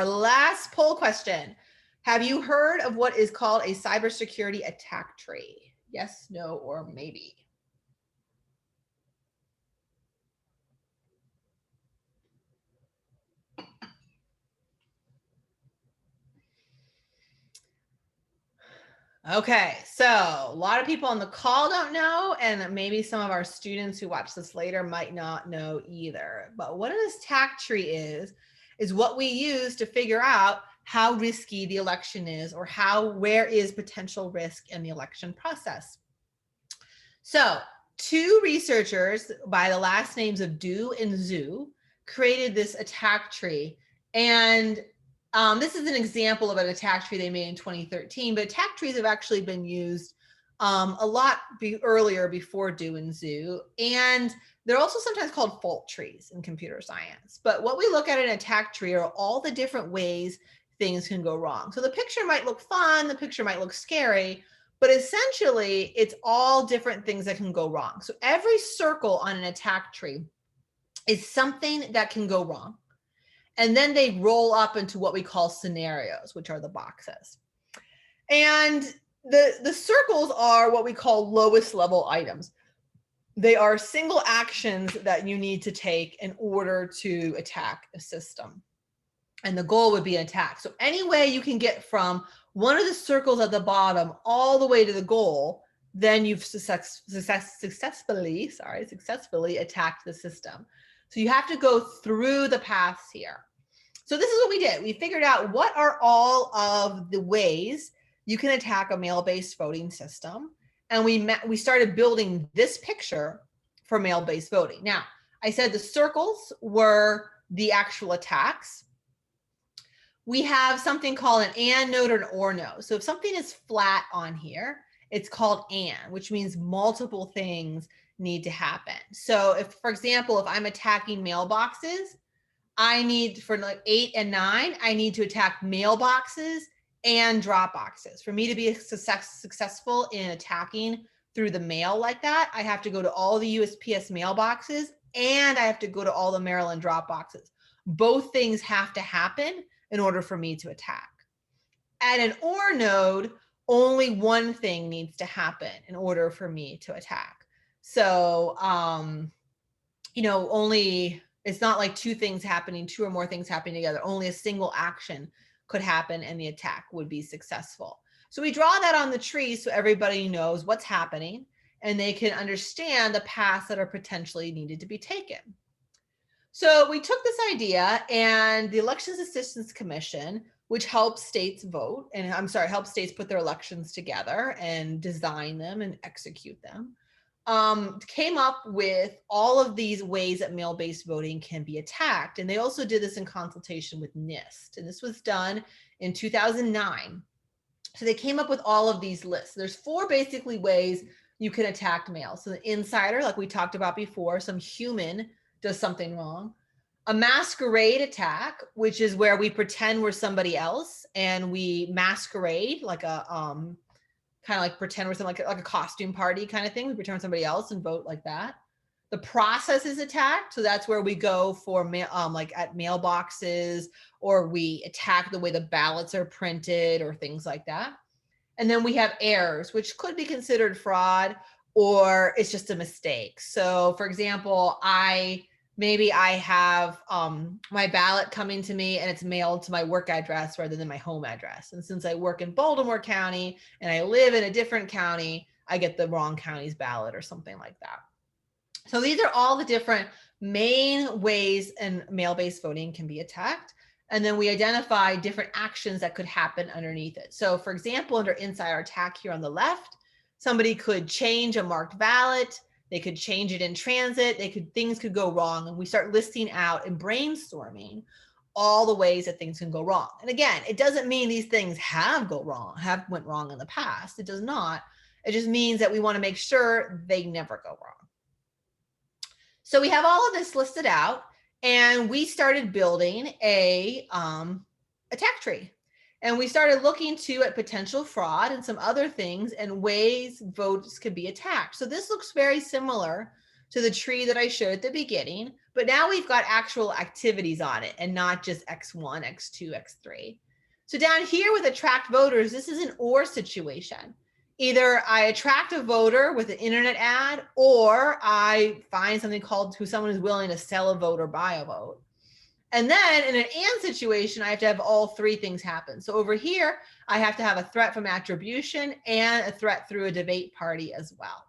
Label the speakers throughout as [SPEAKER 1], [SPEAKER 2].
[SPEAKER 1] Our last poll question. Have you heard of what is called a cybersecurity attack tree? Yes, no, or maybe. Okay, so a lot of people on the call don't know, and maybe some of our students who watch this later might not know either. But what an attack tree is what we use to figure out how risky the election is, or where is potential risk in the election process. So 2 researchers by the last names of Du and Zhu created this attack tree. And this is an example of an attack tree they made in 2013, but attack trees have actually been used a lot earlier before Du and Zhu. And they're also sometimes called fault trees in computer science. But what we look at in an attack tree are all the different ways things can go wrong. So the picture might look fun, the picture might look scary, but essentially it's all different things that can go wrong. So every circle on an attack tree is something that can go wrong. And then they roll up into what we call scenarios, which are the boxes. And the circles are what we call lowest level items. They are single actions that you need to take in order to attack a system. And the goal would be an attack. So any way you can get from one of the circles at the bottom all the way to the goal, then you've successfully attacked the system. So you have to go through the paths here. So this is what we did. We figured out what are all of the ways you can attack a mail-based voting system. And we started building this picture for mail-based voting. Now, I said the circles were the actual attacks. We have something called an and node or an or node. So if something is flat on here, it's called and, which means multiple things need to happen. So if, for example, if I'm attacking mailboxes, I need, for like 8 and 9, I need to attack mailboxes and drop boxes. For me to be successful in attacking through the mail like that, I have to go to all the USPS mailboxes and I have to go to all the Maryland drop boxes. Both things have to happen in order for me to attack. At an or node, only one thing needs to happen in order for me to attack. So, it's not like 2 things happening, 2 or more things happening together. Only a single action could happen and the attack would be successful. So we draw that on the tree so everybody knows what's happening and they can understand the paths that are potentially needed to be taken. So we took this idea, and the Elections Assistance Commission, which helps states vote, and helps states put their elections together and design them and execute them, came up with all of these ways that mail-based voting can be attacked. And they also did this in consultation with NIST. And this was done in 2009. So they came up with all of these lists. There's 4 basically ways you can attack mail. So the insider, like we talked about before, some human does something wrong. A masquerade attack, which is where we pretend we're somebody else and we masquerade like a kind of like pretend we're something like a costume party kind of thing. We pretend we're somebody else and vote like that. The process is attacked. So that's where we go for like at mailboxes, or we attack the way the ballots are printed or things like that. And then we have errors, which could be considered fraud, or it's just a mistake. So for example, maybe I have my ballot coming to me and it's mailed to my work address rather than my home address. And since I work in Baltimore County and I live in a different county, I get the wrong county's ballot or something like that. So these are all the different main ways in mail-based voting can be attacked. And then we identify different actions that could happen underneath it. So for example, under insider attack here on the left, somebody could change a marked ballot. They could change it in transit. Things could go wrong. And we start listing out and brainstorming all the ways that things can go wrong. And again, it doesn't mean these things have went wrong in the past. It does not. It just means that we want to make sure they never go wrong. So we have all of this listed out, and we started building a attack tree. And we started looking at potential fraud and some other things and ways votes could be attacked. So this looks very similar to the tree that I showed at the beginning, but now we've got actual activities on it and not just X1, X2, X3. So down here with attract voters, this is an or situation. Either I attract a voter with an internet ad, or I find something called who someone is willing to sell a vote or buy a vote. And then in an and situation, I have to have all three things happen. So over here, I have to have a threat from attribution and a threat through a debate party as well.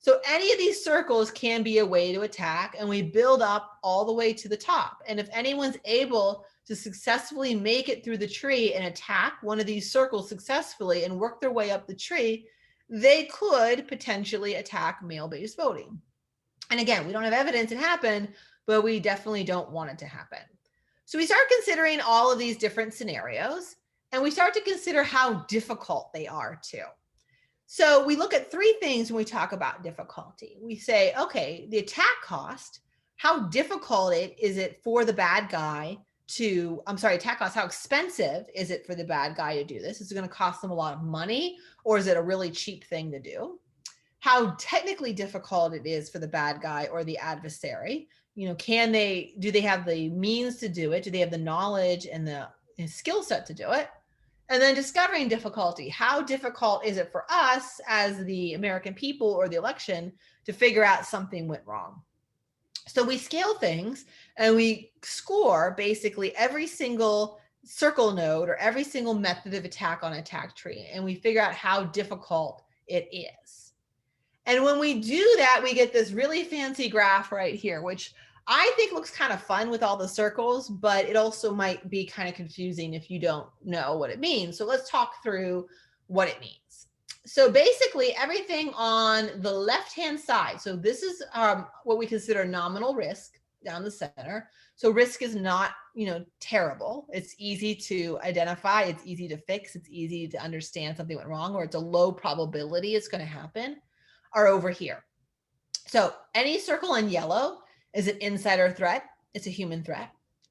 [SPEAKER 1] So any of these circles can be a way to attack, and we build up all the way to the top. And if anyone's able to successfully make it through the tree and attack one of these circles successfully and work their way up the tree, they could potentially attack mail-based voting. And again, we don't have evidence it happened, but we definitely don't want it to happen. So we start considering all of these different scenarios, and we start to consider how difficult they are too. So we look at three things when we talk about difficulty. We say, okay, the attack cost, how difficult is it for the bad guy to, attack cost, how expensive is it for the bad guy to do this? Is it going to cost them a lot of money, or is it a really cheap thing to do? How technically difficult it is for the bad guy or the adversary. Do they have the means to do it? Do they have the knowledge and the skill set to do it? And then discovering difficulty. How difficult is it for us as the American people or the election to figure out something went wrong? So we scale things and we score basically every single circle node or every single method of attack on attack tree. And we figure out how difficult it is. And when we do that, we get this really fancy graph right here, which I think looks kind of fun with all the circles, but it also might be kind of confusing if you don't know what it means. So let's talk through what it means. So basically everything on the left-hand side. So this is what we consider nominal risk down the center. So risk is not, terrible. It's easy to identify. It's easy to fix. It's easy to understand something went wrong, or it's a low probability it's going to happen, are over here. So any circle in yellow is an insider threat. It's a human threat.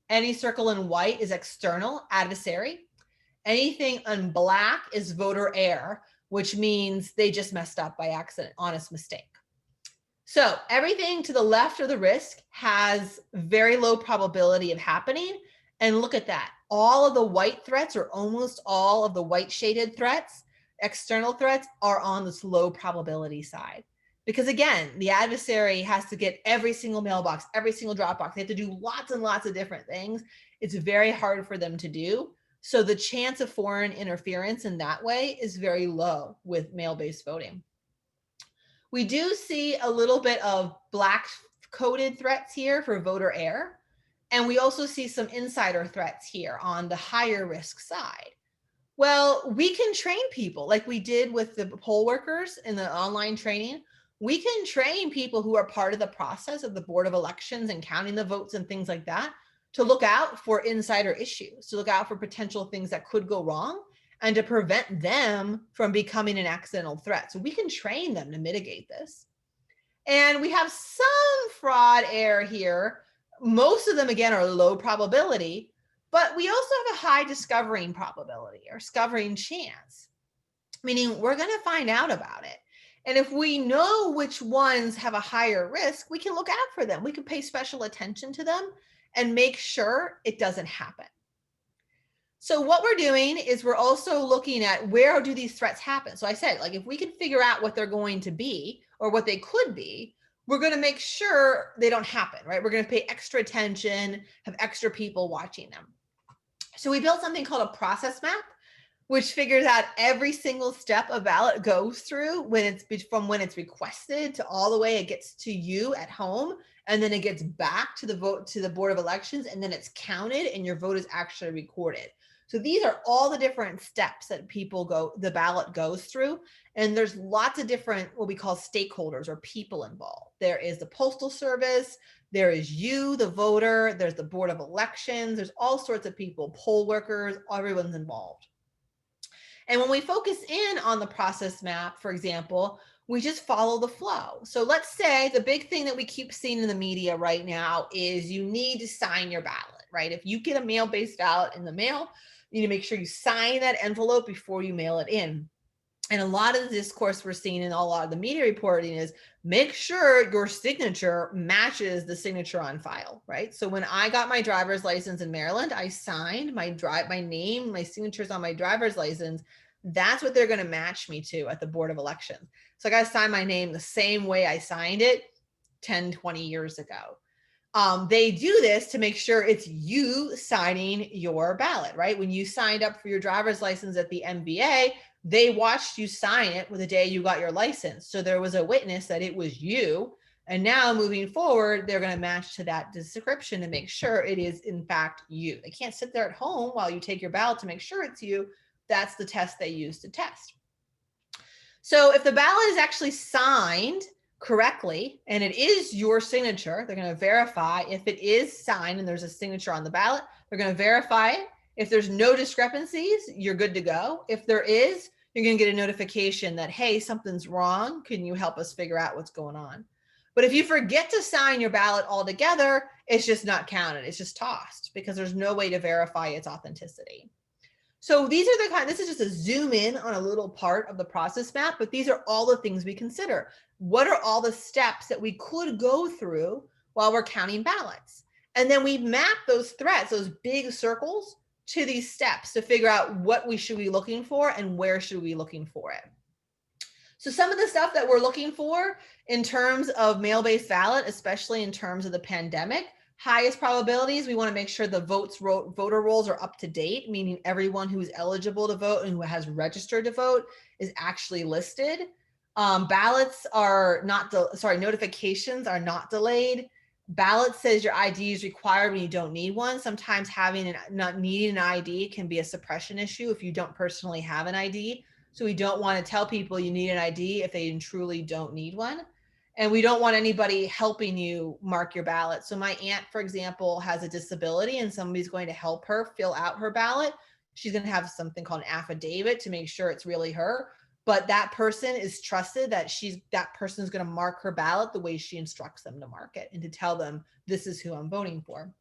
[SPEAKER 1] Any circle in white is external, adversary. Anything in black is voter error, which means they just messed up by accident, honest mistake. So everything to the left of the risk has very low probability of happening. And look at that. All of the white threats, or almost all of the white shaded threats, external threats, are on this low probability side. Because again, the adversary has to get every single mailbox, every single drop box. They have to do lots and lots of different things. It's very hard for them to do. So the chance of foreign interference in that way is very low with mail-based voting. We do see a little bit of black coded threats here for voter error. And we also see some insider threats here on the higher risk side. Well, we can train people like we did with the poll workers in the online training. We can train people who are part of the process of the Board of Elections and counting the votes and things like that to look out for insider issues, to look out for potential things that could go wrong, and to prevent them from becoming an accidental threat. So we can train them to mitigate this. And we have some fraud error here. Most of them, again, are low probability, but we also have a high discovering probability or discovering chance, meaning we're going to find out about it. And if we know which ones have a higher risk, we can look out for them. We can pay special attention to them and make sure it doesn't happen. So what we're doing is we're also looking at where do these threats happen. So I said, like, if we can figure out what they're going to be or what they could be, we're going to make sure they don't happen, right? We're going to pay extra attention, have extra people watching them. So we built something called a process map, which figures out every single step a ballot goes through from when it's requested to all the way it gets to you at home, and then it gets back to the Board of Elections, and then it's counted and your vote is actually recorded. So these are all the different steps that the ballot goes through, and there's lots of different what we call stakeholders or people involved. There is the Postal Service, there is you, the voter, there's the Board of Elections, there's all sorts of people, poll workers, everyone's involved. And when we focus in on the process map, for example, we just follow the flow. So let's say the big thing that we keep seeing in the media right now is you need to sign your ballot, right? If you get a mail-based ballot in the mail, you need to make sure you sign that envelope before you mail it in. And a lot of the discourse we're seeing in a lot of the media reporting is make sure your signature matches the signature on file, right? So when I got my driver's license in Maryland, I signed my name, my signatures on my driver's license. That's what they're going to match me to at the Board of Elections. So I got to sign my name the same way I signed it 10, 20 years ago. They do this to make sure it's you signing your ballot, right? When you signed up for your driver's license at the MBA, they watched you sign it the day you got your license. So there was a witness that it was you. And now moving forward, they're going to match to that description to make sure it is in fact you. They can't sit there at home while you take your ballot to make sure it's you. That's the test they use to test. So if the ballot is actually signed correctly and it is your signature, they're going to verify if it is signed and there's a signature on the ballot. They're going to verify it. If there's no discrepancies, you're good to go. If there is, you're going to get a notification that, hey, something's wrong. Can you help us figure out what's going on? But if you forget to sign your ballot altogether, it's just not counted. It's just tossed because there's no way to verify its authenticity. So these are this is just a zoom in on a little part of the process map, but these are all the things we consider. What are all the steps that we could go through while we're counting ballots? And then we map those threads, those big circles, to these steps to figure out what we should be looking for and where should we be looking for it. So some of the stuff that we're looking for in terms of mail-based ballot, especially in terms of the pandemic, highest probabilities, we want to make sure the voter rolls are up to date, meaning everyone who is eligible to vote and who has registered to vote is actually listed. Ballots are not, notifications are not delayed. Ballot says your ID is required when you don't need one. Sometimes not needing an ID can be a suppression issue if you don't personally have an ID. So we don't want to tell people you need an ID if they truly don't need one. And we don't want anybody helping you mark your ballot. So my aunt, for example, has a disability and somebody's going to help her fill out her ballot. She's going to have something called an affidavit to make sure it's really her. But that person is trusted that that person is going to mark her ballot the way she instructs them to mark it and to tell them this is who I'm voting for.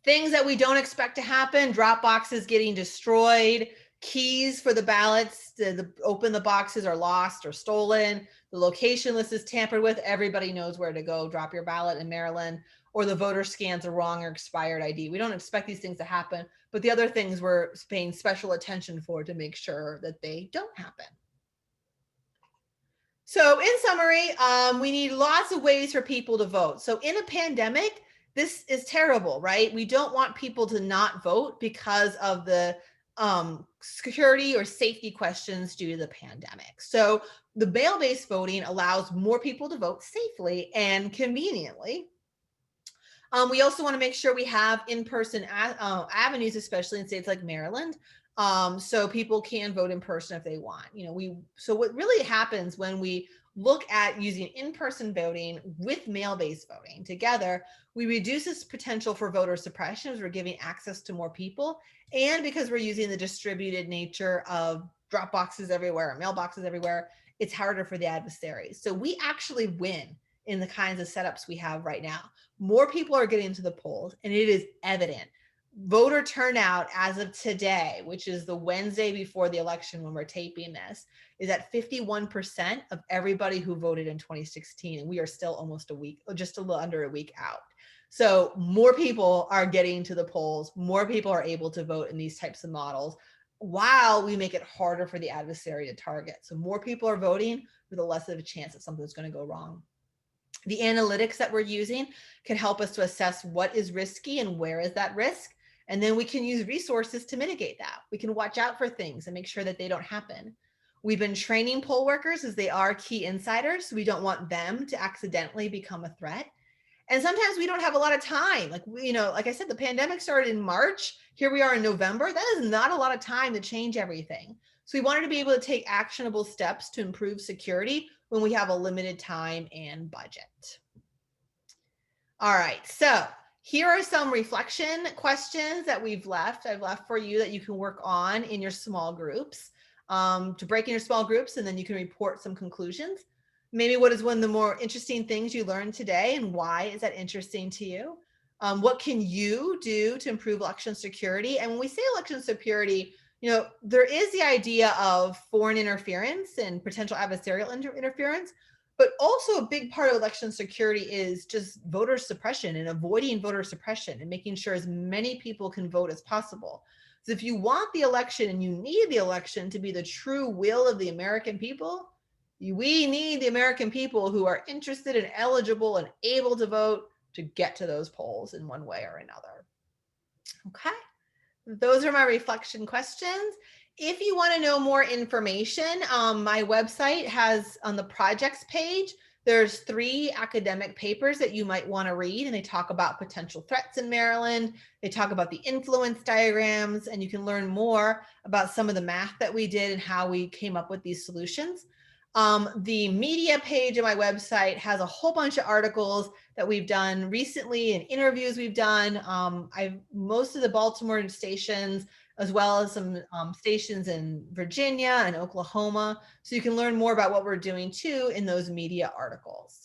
[SPEAKER 1] Things that we don't expect to happen: drop boxes getting destroyed, keys for the ballots to open the boxes are lost or stolen, the location list is tampered with. Everybody knows where to go drop your ballot in Maryland, or the voter scans a wrong or expired ID. We don't expect these things to happen, but the other things we're paying special attention for to make sure that they don't happen. So in summary, we need lots of ways for people to vote. So in a pandemic, this is terrible, right? We don't want people to not vote because of the security or safety questions due to the pandemic. So the mail-based voting allows more people to vote safely and conveniently. We also want to make sure we have in-person avenues, especially in states like Maryland, so people can vote in person if they want. So what really happens when we look at using in-person voting with mail-based voting together, we reduce this potential for voter suppression as we're giving access to more people, and because we're using the distributed nature of drop boxes everywhere, mailboxes everywhere, it's harder for the adversaries. So we actually win in the kinds of setups we have right now. More people are getting to the polls, and it is evident. Voter turnout as of today, which is the Wednesday before the election when we're taping this, is at 51% of everybody who voted in 2016. And we are still almost just a little under a week out. So more people are getting to the polls, more people are able to vote in these types of models, while we make it harder for the adversary to target. So more people are voting with a less of a chance that something's going to go wrong. The analytics that we're using can help us to assess what is risky and where is that risk. And then we can use resources to mitigate that. We can watch out for things and make sure that they don't happen. We've been training poll workers as they are key insiders, so we don't want them to accidentally become a threat. And sometimes we don't have a lot of time. Like I said, the pandemic started in March. Here we are in November. That is not a lot of time to change everything. So we wanted to be able to take actionable steps to improve security when we have a limited time and budget. All right, so here are some reflection questions that I've left for you that you can work on in your small groups, to break in your small groups, and then you can report some conclusions. Maybe what is one of the more interesting things you learned today, and why is that interesting to you? What can you do to improve election security? And when we say election security, There is the idea of foreign interference and potential adversarial interference, but also a big part of election security is just voter suppression and avoiding voter suppression and making sure as many people can vote as possible. So if you want the election and you need the election to be the true will of the American people, we need the American people who are interested and eligible and able to vote to get to those polls in one way or another. Okay. Those are my reflection questions. If you want to know more information, my website has on the projects page, there's 3 academic papers that you might want to read, and they talk about potential threats in Maryland. They talk about the influence diagrams, and you can learn more about some of the math that we did and how we came up with these solutions. The media page of my website has a whole bunch of articles that we've done recently and interviews we've done. Most of the Baltimore stations, as well as some stations in Virginia and Oklahoma. So you can learn more about what we're doing too in those media articles.